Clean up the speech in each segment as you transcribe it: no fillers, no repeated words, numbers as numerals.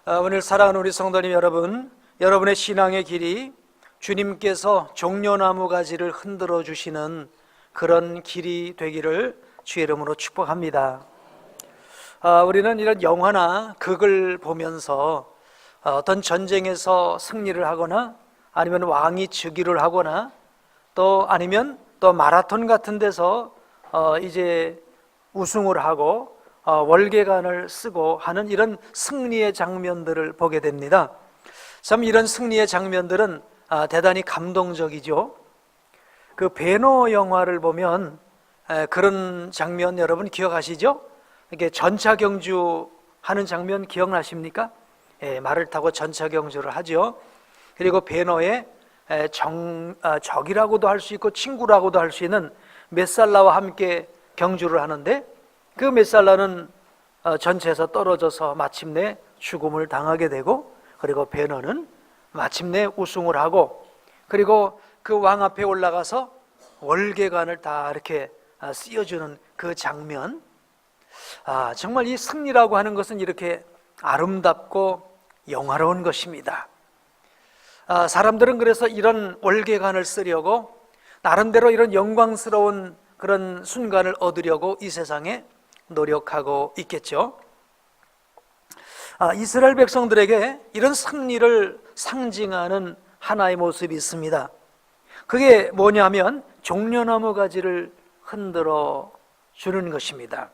오늘 사랑하는 우리 성도님 여러분, 여러분의 신앙의 길이 주님께서 종려나무 가지를 흔들어 주시는 그런 길이 되기를 주의 이름으로 축복합니다. 우리는 이런 영화나 극을 보면서 어떤 전쟁에서 승리를 하거나 아니면 왕이 즉위를 하거나 또 아니면 또 마라톤 같은 데서 이제 우승을 하고 월계관을 쓰고 하는 이런 승리의 장면들을 보게 됩니다. 참 이런 승리의 장면들은 대단히 감동적이죠. 그 배너 영화를 보면 그런 장면 여러분 기억하시죠? 이렇게 전차 경주하는 장면 기억나십니까? 말을 타고 전차 경주를 하죠. 그리고 배너에 적이라고도 할 수 있고 친구라고도 할 수 있는 메살라와 함께 경주를 하는데 그 메살라는 전체에서 떨어져서 마침내 죽음을 당하게 되고, 그리고 배너는 마침내 우승을 하고, 그리고 그 왕 앞에 올라가서 월계관을 다 이렇게 씌워주는 그 장면. 정말 이 승리라고 하는 것은 이렇게 아름답고 영화로운 것입니다. 사람들은 그래서 이런 월계관을 쓰려고 나름대로 이런 영광스러운 그런 순간을 얻으려고 이 세상에 노력하고 있겠죠. 이스라엘 백성들에게 이런 승리를 상징하는 하나의 모습이 있습니다. 그게 뭐냐면 종려나무 가지를 흔들어 주는 것입니다.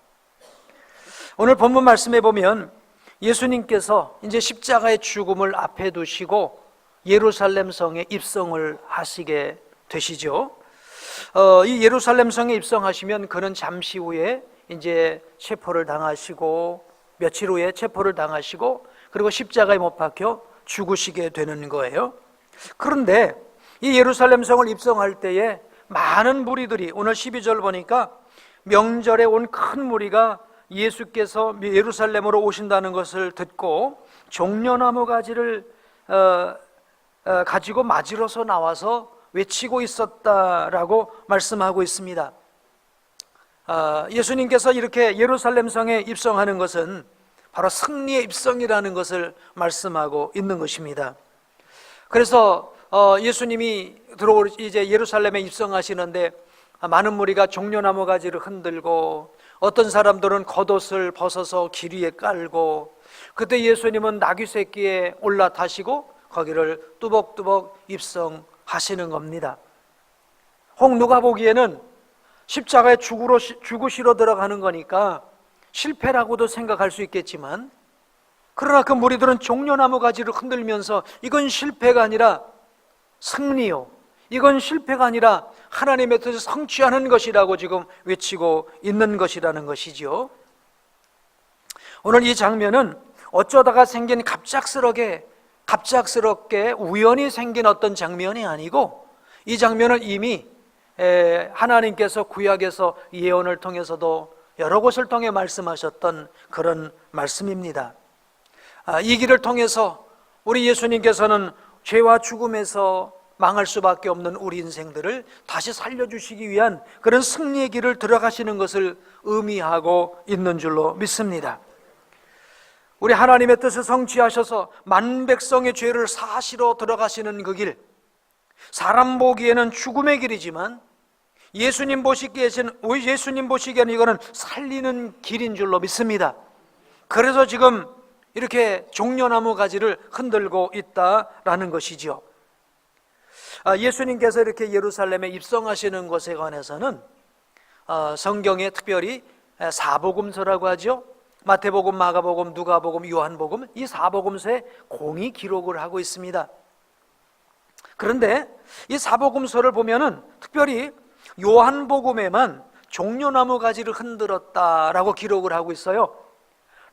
오늘 본문 말씀에 보면 예수님께서 이제 십자가의 죽음을 앞에 두시고 예루살렘 성에 입성을 하시게 되시죠. 이 예루살렘 성에 입성하시면 그는 잠시 후에 이제 체포를 당하시고, 며칠 후에 체포를 당하시고, 그리고 십자가에 못 박혀 죽으시게 되는 거예요. 그런데 이 예루살렘 성을 입성할 때에 많은 무리들이, 오늘 12절 보니까 명절에 온 큰 무리가 예수께서 예루살렘으로 오신다는 것을 듣고 종려나무 가지를 가지고 맞으러서 나와서 외치고 있었다라고 말씀하고 있습니다. 예수님께서 이렇게 예루살렘 성에 입성하는 것은 바로 승리의 입성이라는 것을 말씀하고 있는 것입니다. 그래서 예수님이 이제 예루살렘에 입성하시는데 많은 무리가 종려나무 가지를 흔들고, 어떤 사람들은 겉옷을 벗어서 길 위에 깔고, 그때 예수님은 나귀 새끼에 올라타시고 거기를 뚜벅뚜벅 입성하시는 겁니다. 혹 누가 보기에는 십자가에 죽으시러 들어가는 거니까 실패라고도 생각할 수 있겠지만, 그러나 그 무리들은 종려나무 가지를 흔들면서 이건 실패가 아니라 승리요, 이건 실패가 아니라 하나님의 뜻을 성취하는 것이라고 지금 외치고 있는 것이라는 것이죠. 오늘 이 장면은 어쩌다가 생긴 갑작스럽게 우연히 생긴 어떤 장면이 아니고, 이 장면은 이미 하나님께서 구약에서 예언을 통해서도 여러 곳을 통해 말씀하셨던 그런 말씀입니다. 이 길을 통해서 우리 예수님께서는 죄와 죽음에서 망할 수밖에 없는 우리 인생들을 다시 살려주시기 위한 그런 승리의 길을 들어가시는 것을 의미하고 있는 줄로 믿습니다. 우리 하나님의 뜻을 성취하셔서 만백성의 죄를 사하시러 들어가시는 그 길, 사람 보기에는 죽음의 길이지만 예수님 보시기에는 이거는 살리는 길인 줄로 믿습니다. 그래서 지금 이렇게 종려나무 가지를 흔들고 있다라는 것이죠. 예수님께서 이렇게 예루살렘에 입성하시는 것에 관해서는 성경에 특별히 사복음서라고 하죠. 마태복음, 마가복음, 누가복음, 요한복음, 이 사복음서에 공히 기록을 하고 있습니다. 그런데 이 사복음서를 보면은 특별히 요한복음에만 종려나무 가지를 흔들었다라고 기록을 하고 있어요.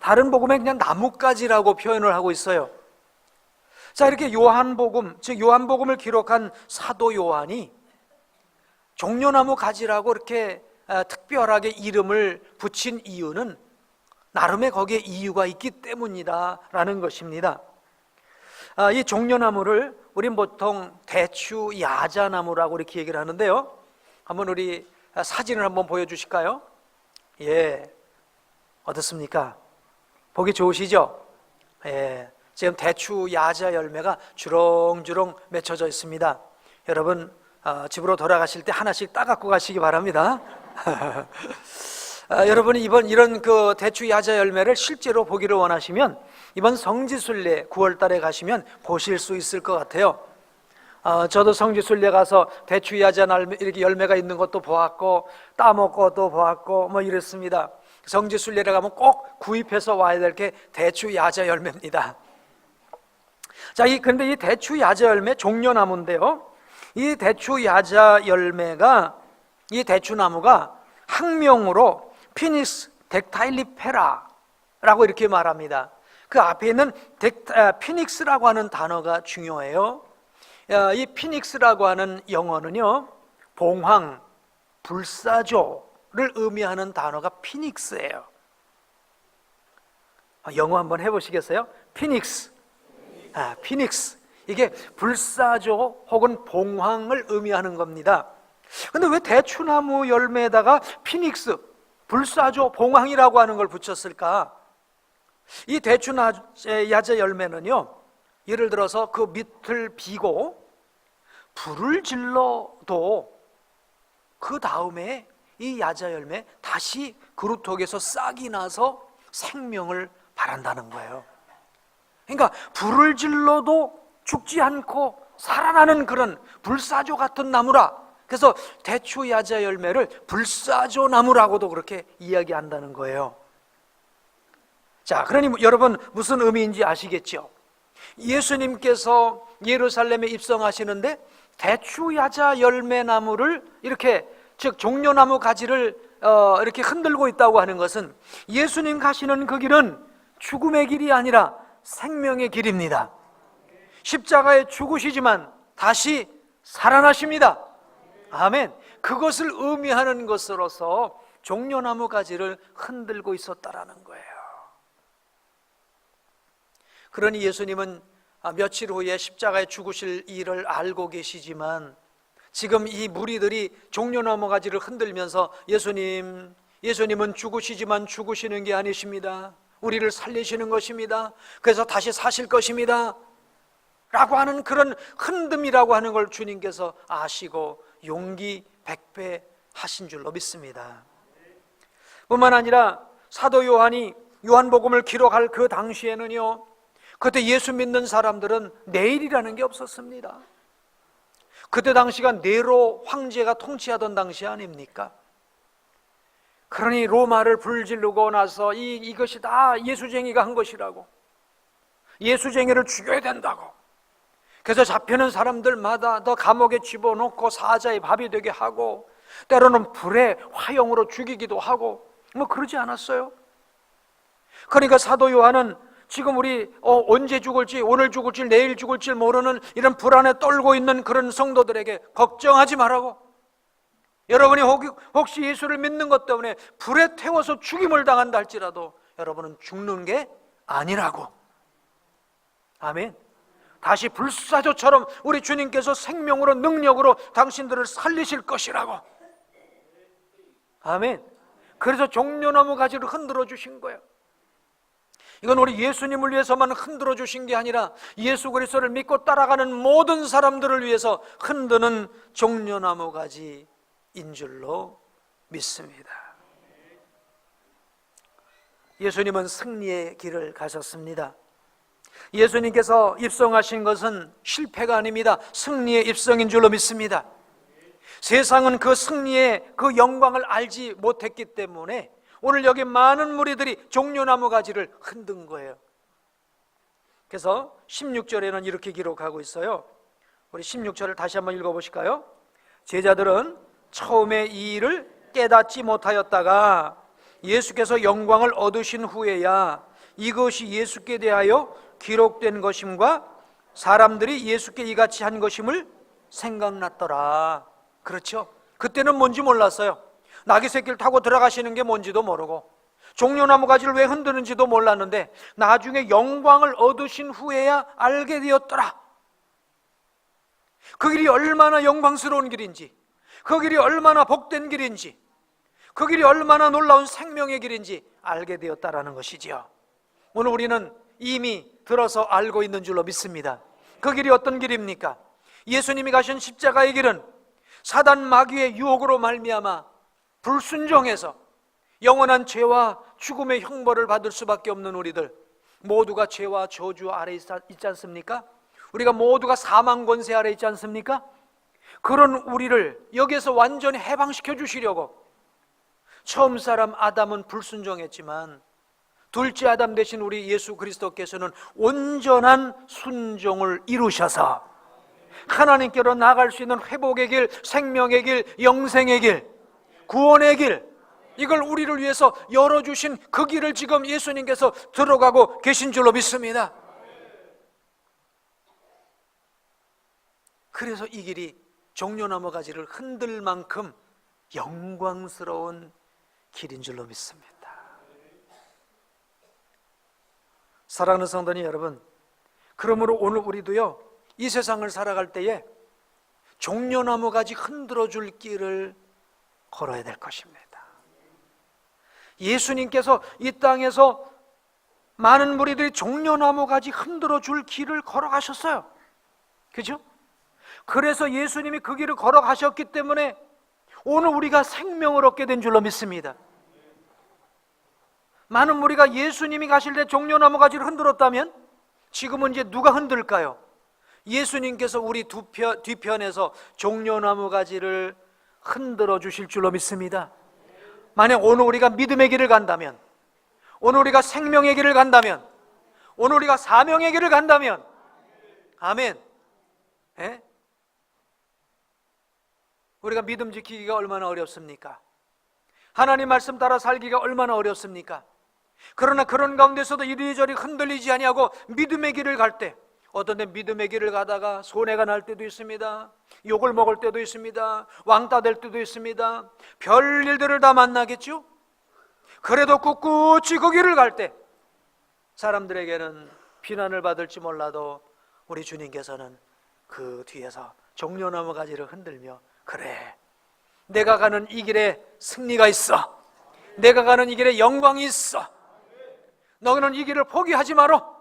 다른 복음에 그냥 나뭇가지라고 표현을 하고 있어요. 자, 이렇게 요한복음, 즉 요한복음을 기록한 사도 요한이 종려나무 가지라고 이렇게 특별하게 이름을 붙인 이유는 나름의 거기에 이유가 있기 때문이다라는 것입니다. 이 종려나무를 우린 보통 대추 야자나무라고 이렇게 얘기를 하는데요. 한번 우리 사진을 한번 보여주실까요? 예, 어떻습니까? 보기 좋으시죠? 예, 지금 대추 야자 열매가 주렁주렁 맺혀져 있습니다. 여러분 집으로 돌아가실 때 하나씩 따갖고 가시기 바랍니다. 여러분이 이런 그 대추 야자 열매를 실제로 보기를 원하시면 이번 성지순례 9월 달에 가시면 보실 수 있을 것 같아요. 저도 성지순례 가서 대추 야자 이렇게 열매가 있는 것도 보았고 따먹고 또 보았고 뭐 이랬습니다. 성지순례를 가면 꼭 구입해서 와야 될 게 대추 야자 열매입니다. 자, 그런데 이 대추 야자 열매 종려나무인데요. 이 대추 야자 열매가 이 대추나무가 학명으로 피닉스 덱타일리페라라고 이렇게 말합니다. 그 앞에 있는 피닉스라고 하는 단어가 중요해요. 이 피닉스라고 하는 영어는요, 봉황, 불사조를 의미하는 단어가 피닉스예요. 영어 한번 해보시겠어요? 피닉스. 피닉스. 이게 불사조 혹은 봉황을 의미하는 겁니다. 근데 왜 대추나무 열매에다가 피닉스, 불사조, 봉황이라고 하는 걸 붙였을까? 이 대추야자 열매는요, 예를 들어서 그 밑을 비고 불을 질러도 그 다음에 이 야자 열매 다시 그루터기에서 싹이 나서 생명을 발한다는 거예요. 그러니까 불을 질러도 죽지 않고 살아나는 그런 불사조 같은 나무라. 그래서 대추 야자 열매를 불사조 나무라고도 그렇게 이야기한다는 거예요. 자, 그러니 여러분 무슨 의미인지 아시겠죠? 예수님께서 예루살렘에 입성하시는데 대추 야자 열매 나무를 이렇게, 즉 종려나무 가지를 이렇게 흔들고 있다고 하는 것은 예수님 가시는 그 길은 죽음의 길이 아니라 생명의 길입니다. 십자가에 죽으시지만 다시 살아나십니다. 아멘. 그것을 의미하는 것으로서 종려나무 가지를 흔들고 있었다라는 거예요. 그러니 예수님은 며칠 후에 십자가에 죽으실 일을 알고 계시지만 지금 이 무리들이 종려나무 가지를 흔들면서 예수님은 죽으시지만 죽으시는 게 아니십니다. 우리를 살리시는 것입니다. 그래서 다시 사실 것입니다 라고 하는 그런 흔듦이라고 하는 걸 주님께서 아시고 용기 100배 하신 줄로 믿습니다. 뿐만 아니라 사도 요한이 요한복음을 기록할 그 당시에는요, 그때 예수 믿는 사람들은 내일이라는 게 없었습니다. 그때 당시가 네로 황제가 통치하던 당시 아닙니까? 그러니 로마를 불지르고 나서 이것이 다 예수쟁이가 한 것이라고, 예수쟁이를 죽여야 된다고, 그래서 잡히는 사람들마다 더 감옥에 집어넣고 사자의 밥이 되게 하고 때로는 불에 화형으로 죽이기도 하고 뭐 그러지 않았어요? 그러니까 사도 요한은 지금 우리 언제 죽을지, 오늘 죽을지 내일 죽을지 모르는 이런 불안에 떨고 있는 그런 성도들에게 걱정하지 말라고, 여러분이 혹시 예수를 믿는 것 때문에 불에 태워서 죽임을 당한다 할지라도 여러분은 죽는 게 아니라고. 아멘. 다시 불사조처럼 우리 주님께서 생명으로 능력으로 당신들을 살리실 것이라고. 아멘. 그래서 종려나무 가지를 흔들어 주신 거예요. 이건 우리 예수님을 위해서만 흔들어 주신 게 아니라 예수 그리스도를 믿고 따라가는 모든 사람들을 위해서 흔드는 종려나무 가지인 줄로 믿습니다. 예수님은 승리의 길을 가셨습니다. 예수님께서 입성하신 것은 실패가 아닙니다. 승리의 입성인 줄로 믿습니다. 세상은 그 승리의 그 영광을 알지 못했기 때문에 오늘 여기 많은 무리들이 종려나무 가지를 흔든 거예요. 그래서 16절에는 이렇게 기록하고 있어요. 우리 16절을 다시 한번 읽어보실까요? 제자들은 처음에 이 일을 깨닫지 못하였다가 예수께서 영광을 얻으신 후에야 이것이 예수께 대하여 기록된 것임과 사람들이 예수께 이같이 한 것임을 생각났더라. 그렇죠? 그때는 뭔지 몰랐어요. 나귀 새끼를 타고 들어가시는 게 뭔지도 모르고 종려나무 가지를 왜 흔드는지도 몰랐는데 나중에 영광을 얻으신 후에야 알게 되었더라. 그 길이 얼마나 영광스러운 길인지, 그 길이 얼마나 복된 길인지, 그 길이 얼마나 놀라운 생명의 길인지 알게 되었다라는 것이지요. 오늘 우리는 이미 들어서 알고 있는 줄로 믿습니다. 그 길이 어떤 길입니까? 예수님이 가신 십자가의 길은 사단 마귀의 유혹으로 말미암아 불순종해서 영원한 죄와 죽음의 형벌을 받을 수밖에 없는 우리들, 모두가 죄와 저주 아래 있지 않습니까? 우리가 모두가 사망 권세 아래 있지 않습니까? 그런 우리를 여기에서 완전히 해방시켜 주시려고 처음 사람 아담은 불순종했지만 둘째 아담 되신 우리 예수 그리스도께서는 온전한 순종을 이루셔서 하나님께로 나아갈 수 있는 회복의 길, 생명의 길, 영생의 길, 구원의 길, 이걸 우리를 위해서 열어주신 그 길을 지금 예수님께서 들어가고 계신 줄로 믿습니다. 그래서 이 길이 종려나무 가지를 흔들 만큼 영광스러운 길인 줄로 믿습니다. 사랑하는 성도님 여러분, 그러므로 오늘 우리도요, 이 세상을 살아갈 때에 종려나무 가지 흔들어줄 길을 걸어야 될 것입니다. 예수님께서 이 땅에서 많은 무리들이 종려나무 가지 흔들어줄 길을 걸어가셨어요. 그죠? 그래서 예수님이 그 길을 걸어가셨기 때문에 오늘 우리가 생명을 얻게 된 줄로 믿습니다. 많은 무리가 예수님이 가실 때 종려나무 가지를 흔들었다면 지금은 이제 누가 흔들까요? 예수님께서 우리 뒤편에서 종려나무 가지를 흔들어 주실 줄로 믿습니다. 만약 오늘 우리가 믿음의 길을 간다면, 오늘 우리가 생명의 길을 간다면, 오늘 우리가 사명의 길을 간다면, 아멘. 예? 우리가 믿음 지키기가 얼마나 어렵습니까? 하나님 말씀 따라 살기가 얼마나 어렵습니까? 그러나 그런 가운데서도 이리저리 흔들리지 아니하고 믿음의 길을 갈 때, 어떤 때 믿음의 길을 가다가 손해가 날 때도 있습니다. 욕을 먹을 때도 있습니다. 왕따 될 때도 있습니다. 별 일들을 다 만나겠죠? 그래도 꿋꿋이 그 길을 갈 때 사람들에게는 비난을 받을지 몰라도 우리 주님께서는 그 뒤에서 종려나무 가지를 흔들며, 그래, 내가 가는 이 길에 승리가 있어, 내가 가는 이 길에 영광이 있어, 너는 이 길을 포기하지 마라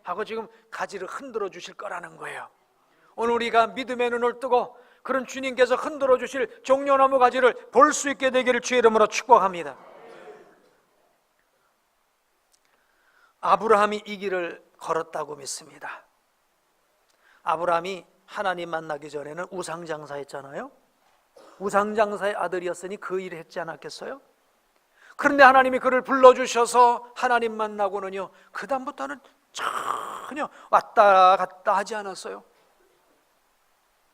하고 지금 가지를 흔들어 주실 거라는 거예요. 오늘 우리가 믿음의 눈을 뜨고 그런 주님께서 흔들어 주실 종려나무 가지를 볼 수 있게 되기를 주의 이름으로 축복합니다. 아브라함이 이 길을 걸었다고 믿습니다. 아브라함이 하나님 만나기 전에는 우상장사했잖아요. 우상장사의 아들이었으니 그 일을 했지 않았겠어요? 그런데 하나님이 그를 불러주셔서 하나님 만나고는요, 그 다음부터는 전혀 왔다 갔다 하지 않았어요.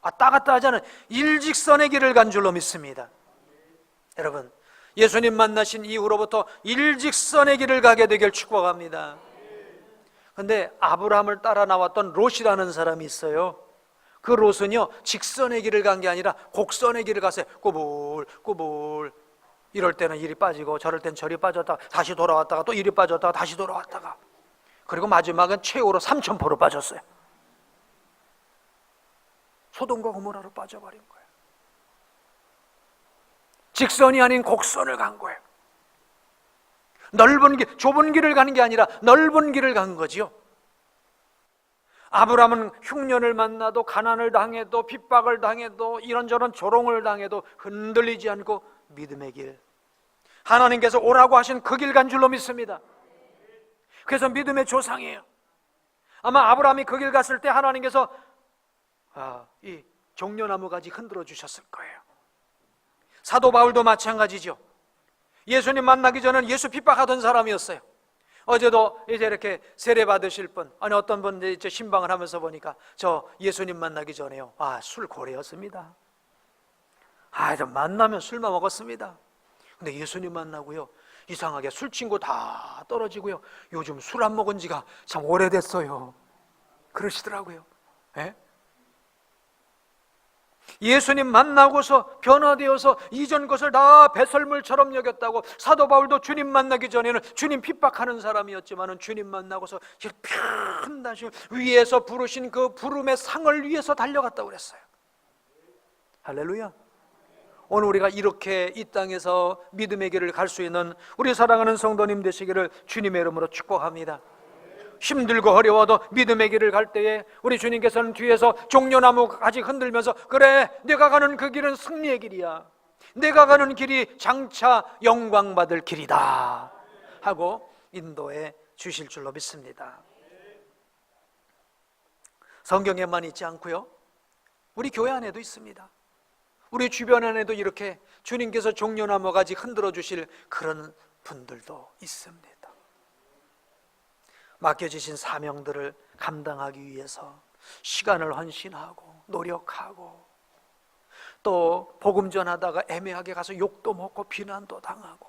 왔다 갔다 하지 않은 일직선의 길을 간 줄로 믿습니다. 여러분, 예수님 만나신 이후로부터 일직선의 길을 가게 되길 축복합니다. 그런데 아브라함을 따라 나왔던 롯이라는 사람이 있어요. 그 롯은요, 직선의 길을 간 게 아니라 곡선의 길을 갔어요. 꼬불꼬불. 이럴 때는 이리 빠지고 저럴 땐 저리 빠졌다가 다시 돌아왔다가 또 이리 빠졌다가 다시 돌아왔다가, 그리고 마지막은 최후로 삼천포로 빠졌어요. 소돔과 고모라로 빠져버린 거예요. 직선이 아닌 곡선을 간 거예요. 넓은 길, 좁은 길을 가는 게 아니라 넓은 길을 간 거지요. 아브라함은 흉년을 만나도, 가난을 당해도, 핍박을 당해도, 이런저런 조롱을 당해도 흔들리지 않고 믿음의 길, 하나님께서 오라고 하신 그 길 간 줄로 믿습니다. 그래서 믿음의 조상이에요. 아마 아브라함이 그 길 갔을 때 하나님께서 이 종려나무 가지 흔들어 주셨을 거예요. 사도 바울도 마찬가지죠. 예수님 만나기 전에는 예수 핍박하던 사람이었어요. 어제도 이제 이렇게 세례 받으실 분, 아니 어떤 분 이제 신방을 하면서 보니까 저 예수님 만나기 전에요, 술고래였습니다. 좀 만나면 술만 먹었습니다. 근데 예수님 만나고요, 이상하게 술 친구 다 떨어지고요, 요즘 술 안 먹은 지가 참 오래됐어요. 그러시더라고요. 예? 예수님 만나고서 변화되어서 이전 것을 다 배설물처럼 여겼다고. 사도 바울도 주님 만나기 전에는 주님 핍박하는 사람이었지만 주님 만나고서 편다시 위에서 부르신 그 부름의 상을 위해서 달려갔다고 그랬어요. 할렐루야. 오늘 우리가 이렇게 이 땅에서 믿음의 길을 갈 수 있는 우리 사랑하는 성도님 되시기를 주님의 이름으로 축복합니다. 힘들고 어려워도 믿음의 길을 갈 때에 우리 주님께서는 뒤에서 종려나무 가지 흔들면서 그래, 내가 가는 그 길은 승리의 길이야, 내가 가는 길이 장차 영광받을 길이다 하고 인도해 주실 줄로 믿습니다. 성경에만 있지 않고요, 우리 교회 안에도 있습니다. 우리 주변 안에도 이렇게 주님께서 종려나무 가지 흔들어 주실 그런 분들도 있습니다. 맡겨주신 사명들을 감당하기 위해서 시간을 헌신하고 노력하고, 또 복음 전하다가 애매하게 가서 욕도 먹고 비난도 당하고,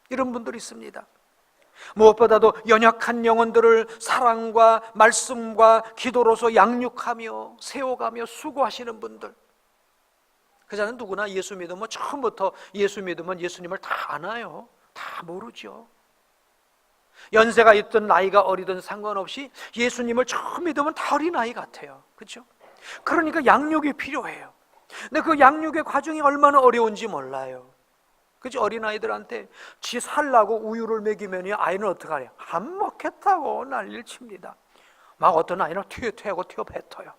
이런 분들이 있습니다. 무엇보다도 연약한 영혼들을 사랑과 말씀과 기도로서 양육하며 세워가며 수고하시는 분들. 그자는 누구나 예수 믿으면, 처음부터 예수 믿으면 예수님을 다 아나요? 다 모르죠. 연세가 있든 나이가 어리든 상관없이 예수님을 처음 믿으면 다 어린아이 같아요. 그렇죠? 그러니까 양육이 필요해요. 근데 그 양육의 과정이 얼마나 어려운지 몰라요. 그죠? 어린아이들한테 지 살라고 우유를 먹이면 아이는 어떡하냐? 안 먹겠다고 난리를 칩니다. 막 어떤 아이는 튀어하고 튀어 뱉어요.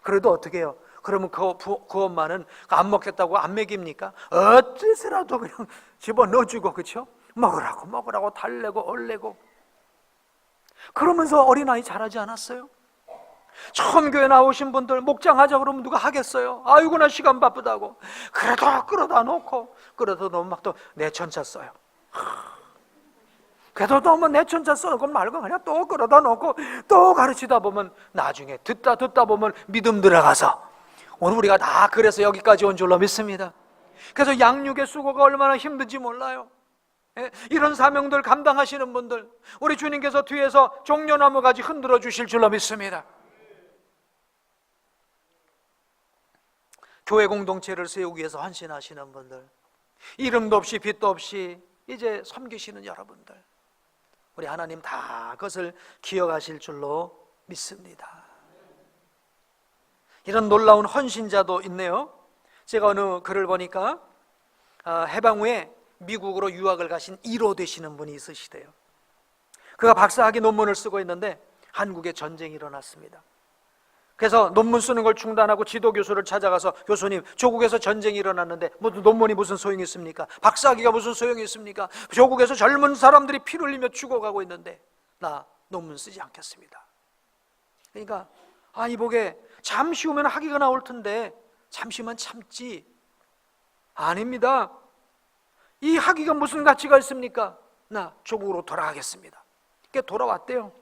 그래도 어떻게 해요? 그러면 그 엄마는 안 먹겠다고 안 먹입니까? 어째서라도 그냥 집어넣어주고, 그렇죠? 먹으라고 달래고 얼래고. 그러면서 어린아이 잘하지 않았어요? 처음 교회 나오신 분들 목장하자 그러면 누가 하겠어요? 아이고 나 시간 바쁘다고. 그래도 끌어다 놓고 막 또 내천차 써요. 그래도 너무 내천차 써놓고 말고 그냥 또 끌어다 놓고 또 가르치다 보면 나중에 듣다 보면 믿음 들어가서 오늘 우리가 다 그래서 여기까지 온 줄로 믿습니다. 그래서 양육의 수고가 얼마나 힘든지 몰라요. 이런 사명들 감당하시는 분들, 우리 주님께서 뒤에서 종려나무 가지 흔들어 주실 줄로 믿습니다. 교회 공동체를 세우기 위해서 헌신하시는 분들, 이름도 없이 빛도 없이 이제 섬기시는 여러분들, 우리 하나님 다 그것을 기억하실 줄로 믿습니다. 이런 놀라운 헌신자도 있네요. 제가 어느 글을 보니까 해방 후에 미국으로 유학을 가신 1호 되시는 분이 있으시대요. 그가 박사학위 논문을 쓰고 있는데 한국에 전쟁이 일어났습니다. 그래서 논문 쓰는 걸 중단하고 지도교수를 찾아가서, 교수님, 조국에서 전쟁이 일어났는데 논문이 무슨 소용이 있습니까? 박사학위가 무슨 소용이 있습니까? 조국에서 젊은 사람들이 피를 흘리며 죽어가고 있는데 나 논문 쓰지 않겠습니다. 그러니까 이보게 잠시 후면 학위가 나올 텐데 잠시만 참지. 아닙니다. 이 학위가 무슨 가치가 있습니까? 나 조국으로 돌아가겠습니다. 그러니까 돌아왔대요.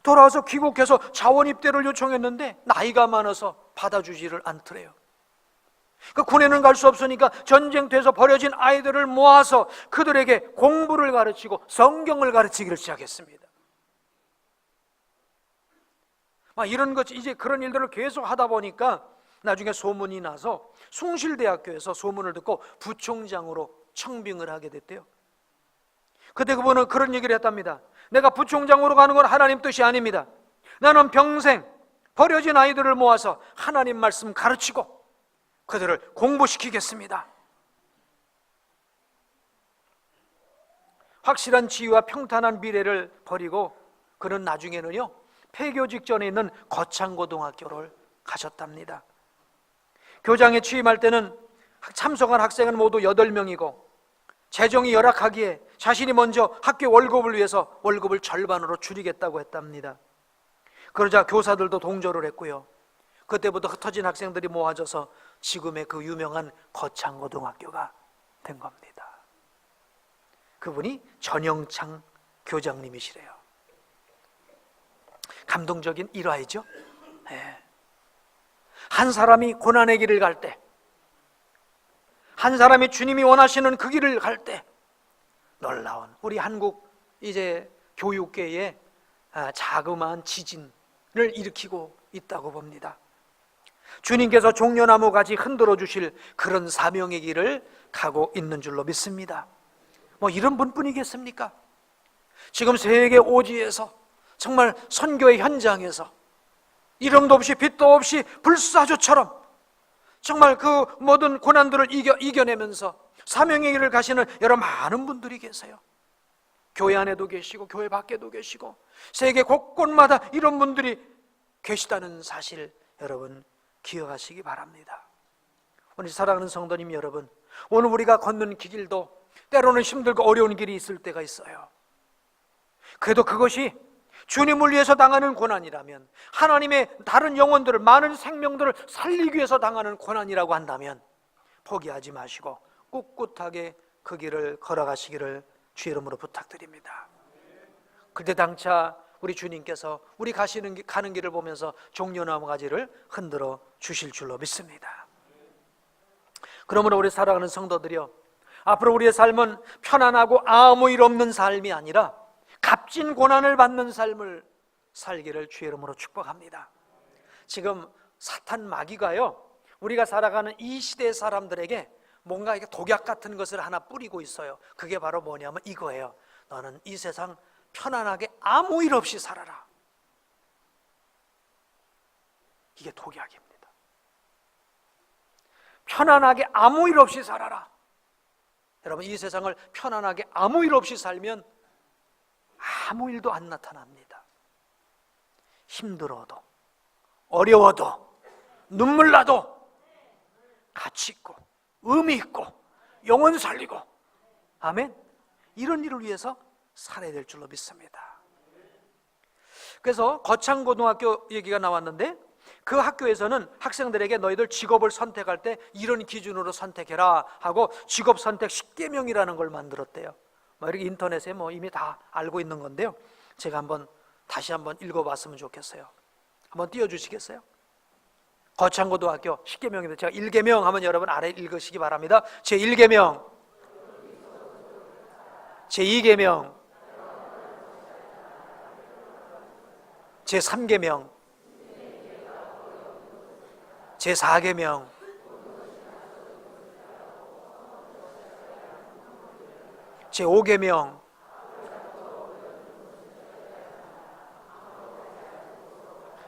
돌아와서 귀국해서 자원 입대를 요청했는데 나이가 많아서 받아주지를 않더래요. 그러니까 군에는 갈 수 없으니까 전쟁터에서 버려진 아이들을 모아서 그들에게 공부를 가르치고 성경을 가르치기를 시작했습니다. 이런 것, 이제 그런 일들을 계속 하다 보니까 나중에 소문이 나서 숭실대학교에서 소문을 듣고 부총장으로 청빙을 하게 됐대요. 그때 그분은 그런 얘기를 했답니다. 내가 부총장으로 가는 건 하나님 뜻이 아닙니다. 나는 평생 버려진 아이들을 모아서 하나님 말씀 가르치고 그들을 공부시키겠습니다. 확실한 지위와 평탄한 미래를 버리고 그는 나중에는요, 폐교 직전에 있는 거창고등학교를 가셨답니다. 교장에 취임할 때는 참석한 학생은 모두 8명이고 재정이 열악하기에 자신이 먼저 학교 월급을 위해서 월급을 절반으로 줄이겠다고 했답니다. 그러자 교사들도 동조를 했고요. 그때부터 흩어진 학생들이 모아져서 지금의 그 유명한 거창고등학교가 된 겁니다. 그분이 전영창 교장님이시래요. 감동적인 일화이죠. 네. 한 사람이 고난의 길을 갈 때, 한 사람이 주님이 원하시는 그 길을 갈 때 놀라운 우리 한국 이제 교육계에 자그마한 지진을 일으키고 있다고 봅니다. 주님께서 종려나무 가지 흔들어 주실 그런 사명의 길을 가고 있는 줄로 믿습니다. 이런 분뿐이겠습니까? 지금 세계 오지에서 정말 선교의 현장에서 이름도 없이 빛도 없이 불사조처럼 정말 그 모든 고난들을 이겨내면서 사명의 길을 가시는 여러 많은 분들이 계세요. 교회 안에도 계시고 교회 밖에도 계시고 세계 곳곳마다 이런 분들이 계시다는 사실 여러분 기억하시기 바랍니다. 오늘 사랑하는 성도님 여러분, 오늘 우리가 걷는 길도 때로는 힘들고 어려운 길이 있을 때가 있어요. 그래도 그것이 주님을 위해서 당하는 고난이라면, 하나님의 다른 영혼들을, 많은 생명들을 살리기 위해서 당하는 고난이라고 한다면 포기하지 마시고 꿋꿋하게 그 길을 걸어가시기를 주의 이름으로 부탁드립니다. 그때 당차 우리 주님께서 우리 가는 길을 보면서 종려나무 가지를 흔들어 주실 줄로 믿습니다. 그러므로 우리 사랑하는 성도들이여, 앞으로 우리의 삶은 편안하고 아무 일 없는 삶이 아니라 값진 고난을 받는 삶을 살기를 주의 이름으로 축복합니다. 지금 사탄 마귀가요, 우리가 살아가는 이 시대의 사람들에게 뭔가 이게 독약 같은 것을 하나 뿌리고 있어요. 그게 바로 뭐냐면 이거예요. 너는 이 세상 편안하게 아무 일 없이 살아라. 이게 독약입니다. 편안하게 아무 일 없이 살아라. 여러분, 이 세상을 편안하게 아무 일 없이 살면 아무 일도 안 나타납니다. 힘들어도, 어려워도, 눈물 나도 가치 있고 의미 있고 영혼 살리고, 아멘, 이런 일을 위해서 살아야 될 줄로 믿습니다. 그래서 거창고등학교 얘기가 나왔는데, 그 학교에서는 학생들에게 너희들 직업을 선택할 때 이런 기준으로 선택해라 하고 직업 선택 10계명이라는 걸 만들었대요. 이렇게 인터넷에 이미 다 알고 있는 건데요, 제가 다시 한번 읽어봤으면 좋겠어요. 한번 띄워주시겠어요? 거창고등학교 10계명인데 제가 1계명 하면 여러분 아래 읽으시기 바랍니다. 제1계명, 제2계명, 제3계명, 제4계명, 제5계명,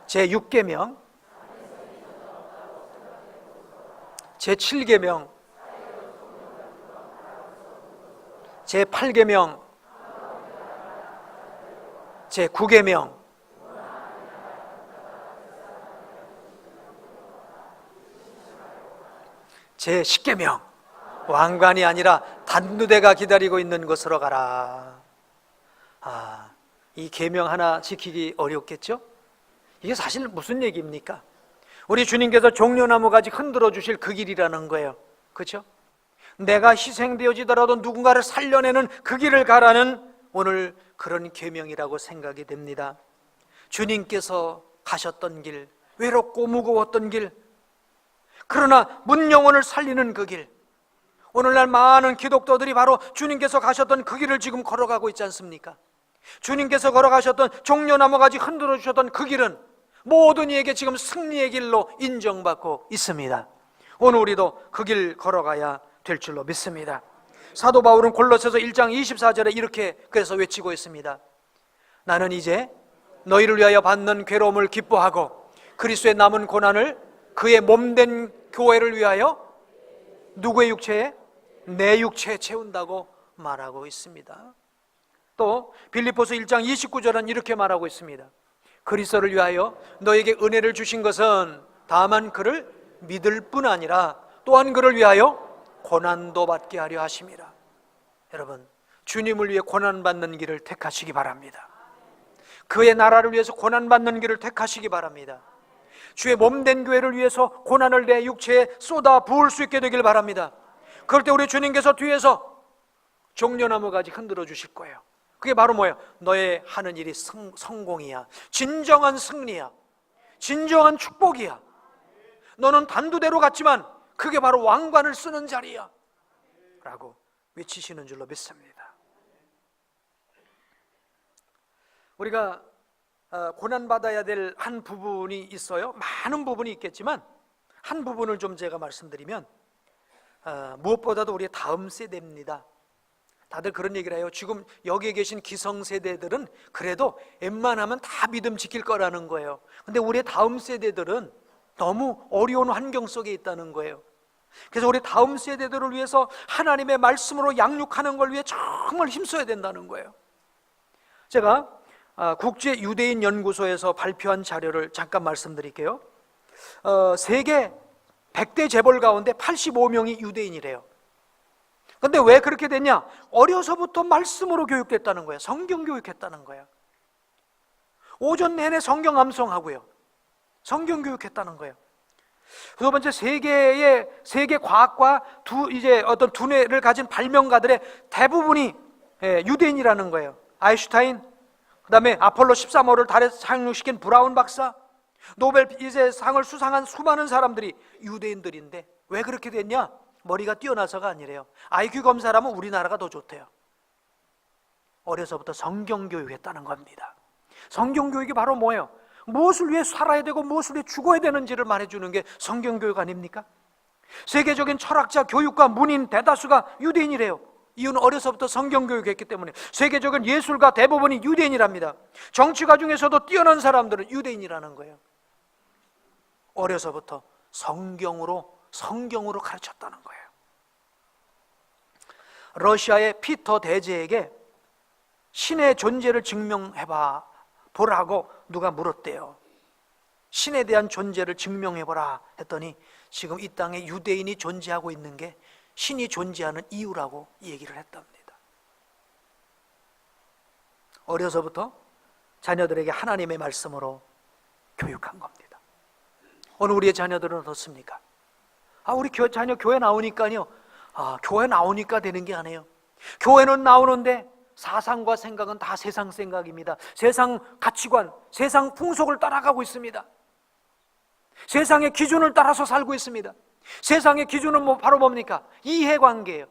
제6계명, 제7계명, 제8계명, 제9계명, 제10계명, 왕관이 아니라 단누대가 기다리고 있는 곳으로 가라. 이 계명 하나 지키기 어렵겠죠? 이게 사실 무슨 얘기입니까? 우리 주님께서 종려나무 가지 흔들어 주실 그 길이라는 거예요. 그렇죠? 내가 희생되어지더라도 누군가를 살려내는 그 길을 가라는 오늘 그런 계명이라고 생각이 됩니다. 주님께서 가셨던 길, 외롭고 무거웠던 길, 그러나 문영혼을 살리는 그 길, 오늘날 많은 기독교들이 바로 주님께서 가셨던 그 길을 지금 걸어가고 있지 않습니까? 주님께서 걸어가셨던 종려나무 가지 흔들어 주셨던 그 길은 모든 이에게 지금 승리의 길로 인정받고 있습니다. 오늘 우리도 그 길 걸어가야 될 줄로 믿습니다. 사도 바울은 골로새서 1장 24절에 이렇게 그래서 외치고 있습니다. 나는 이제 너희를 위하여 받는 괴로움을 기뻐하고 그리스도의 남은 고난을 그의 몸된 교회를 위하여 누구의 육체에? 내 육체에 채운다고 말하고 있습니다. 또 빌립보서 1장 29절은 이렇게 말하고 있습니다. 그리스도를 위하여 너에게 은혜를 주신 것은 다만 그를 믿을 뿐 아니라 또한 그를 위하여 고난도 받게 하려 하심이라. 여러분, 주님을 위해 고난받는 길을 택하시기 바랍니다. 그의 나라를 위해서 고난받는 길을 택하시기 바랍니다. 주의 몸된 교회를 위해서 고난을 내 육체에 쏟아 부을 수 있게 되길 바랍니다. 그럴 때 우리 주님께서 뒤에서 종려나무 가지 흔들어 주실 거예요. 그게 바로 뭐예요? 너의 하는 일이 성공이야, 진정한 승리야, 진정한 축복이야. 너는 단두대로 갔지만 그게 바로 왕관을 쓰는 자리야 라고 외치시는 줄로 믿습니다. 우리가 고난받아야 될 한 부분이 있어요. 많은 부분이 있겠지만 한 부분을 좀 제가 말씀드리면, 무엇보다도 우리의 다음 세대입니다. 다들 그런 얘기를 해요. 지금 여기에 계신 기성세대들은 그래도 웬만하면 다 믿음 지킬 거라는 거예요. 근데 우리의 다음 세대들은 너무 어려운 환경 속에 있다는 거예요. 그래서 우리 다음 세대들을 위해서 하나님의 말씀으로 양육하는 걸 위해 정말 힘써야 된다는 거예요. 제가 국제 유대인 연구소에서 발표한 자료를 잠깐 말씀드릴게요. 세계 100대 재벌 가운데 85명이 유대인이래요. 근데 왜 그렇게 됐냐? 어려서부터 말씀으로 교육됐다는 거예요. 성경 교육했다는 거예요. 오전 내내 성경 암송하고요. 성경 교육했다는 거예요. 두 번째, 세계 과학과 어떤 두뇌를 가진 발명가들의 대부분이 유대인이라는 거예요. 아인슈타인, 그다음에 아폴로 13호를 달에 착륙시킨 브라운 박사, 노벨 상을 수상한 수많은 사람들이 유대인들인데 왜 그렇게 됐냐? 머리가 뛰어나서가 아니래요. IQ 검사라면 우리나라가 더 좋대요. 어려서부터 성경 교육했다는 겁니다. 성경 교육이 바로 뭐예요? 무엇을 위해 살아야 되고 무엇을 위해 죽어야 되는지를 말해주는 게 성경 교육 아닙니까? 세계적인 철학자, 교육가, 문인 대다수가 유대인이래요. 이유는 어려서부터 성경 교육했기 때문에. 세계적인 예술가 대부분이 유대인이랍니다. 정치가 중에서도 뛰어난 사람들은 유대인이라는 거예요. 어려서부터 성경으로 가르쳤다는 거예요. 러시아의 피터 대제에게 신의 존재를 증명해봐 보라고 누가 물었대요. 신에 대한 존재를 증명해보라 했더니 지금 이 땅에 유대인이 존재하고 있는 게 신이 존재하는 이유라고 얘기를 했답니다. 어려서부터 자녀들에게 하나님의 말씀으로 교육한 겁니다. 오늘 우리의 자녀들은 어떻습니까? 우리 자녀 교회 나오니까요. 교회 나오니까 되는 게 아니에요. 교회는 나오는데 사상과 생각은 다 세상 생각입니다. 세상 가치관, 세상 풍속을 따라가고 있습니다. 세상의 기준을 따라서 살고 있습니다. 세상의 기준은 바로 뭡니까? 이해관계예요.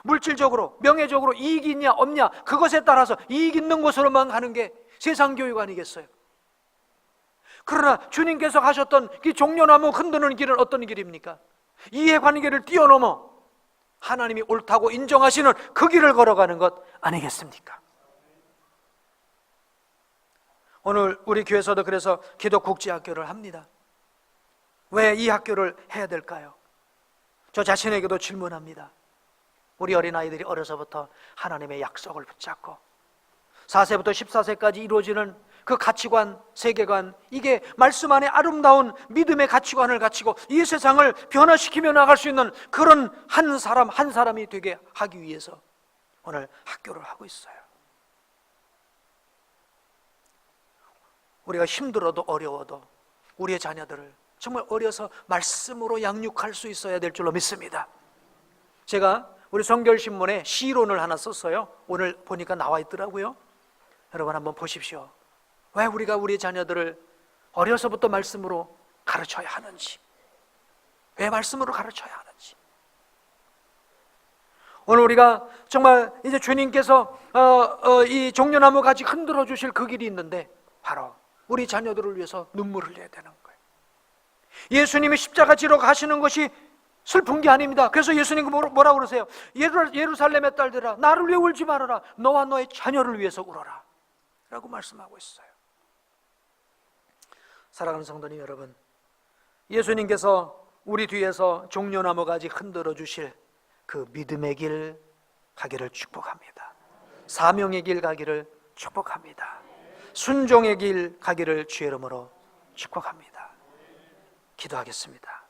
물질적으로, 명예적으로 이익이 있냐 없냐, 그것에 따라서 이익 있는 곳으로만 가는 게 세상 교육 아니겠어요? 그러나 주님께서 가셨던 이 종려나무 흔드는 길은 어떤 길입니까? 이해관계를 뛰어넘어 하나님이 옳다고 인정하시는 그 길을 걸어가는 것 아니겠습니까? 오늘 우리 교회에서도 그래서 기독국제학교를 합니다. 왜 이 학교를 해야 될까요? 저 자신에게도 질문합니다. 우리 어린아이들이 어려서부터 하나님의 약속을 붙잡고 4세부터 14세까지 이루어지는 그 가치관, 세계관, 이게 말씀 안에 아름다운 믿음의 가치관을 가지고 이 세상을 변화시키며 나갈 수 있는 그런 한 사람이 되게 하기 위해서 오늘 학교를 하고 있어요. 우리가 힘들어도 어려워도 우리의 자녀들을 정말 어려서 말씀으로 양육할 수 있어야 될 줄로 믿습니다. 제가 우리 성결신문에 시론을 하나 썼어요. 오늘 보니까 나와 있더라고요. 여러분 한번 보십시오. 왜 우리가 우리 자녀들을 어려서부터 말씀으로 가르쳐야 하는지, 왜 말씀으로 가르쳐야 하는지. 오늘 우리가 정말 이제 주님께서 이 종려나무 같이 흔들어 주실 그 길이 있는데 바로 우리 자녀들을 위해서 눈물을 흘려야 되는 거예요. 예수님이 십자가 지러 가시는 것이 슬픈 게 아닙니다. 그래서 예수님 뭐라고 그러세요? 예루살렘의 딸들아, 나를 위해 울지 말아라. 너와 너의 자녀를 위해서 울어라 라고 말씀하고 있어요. 사랑하는 성도님 여러분, 예수님께서 우리 뒤에서 종려나무 가지 흔들어 주실 그 믿음의 길 가기를 축복합니다. 사명의 길 가기를 축복합니다. 순종의 길 가기를 주의 이름으로 축복합니다. 기도하겠습니다.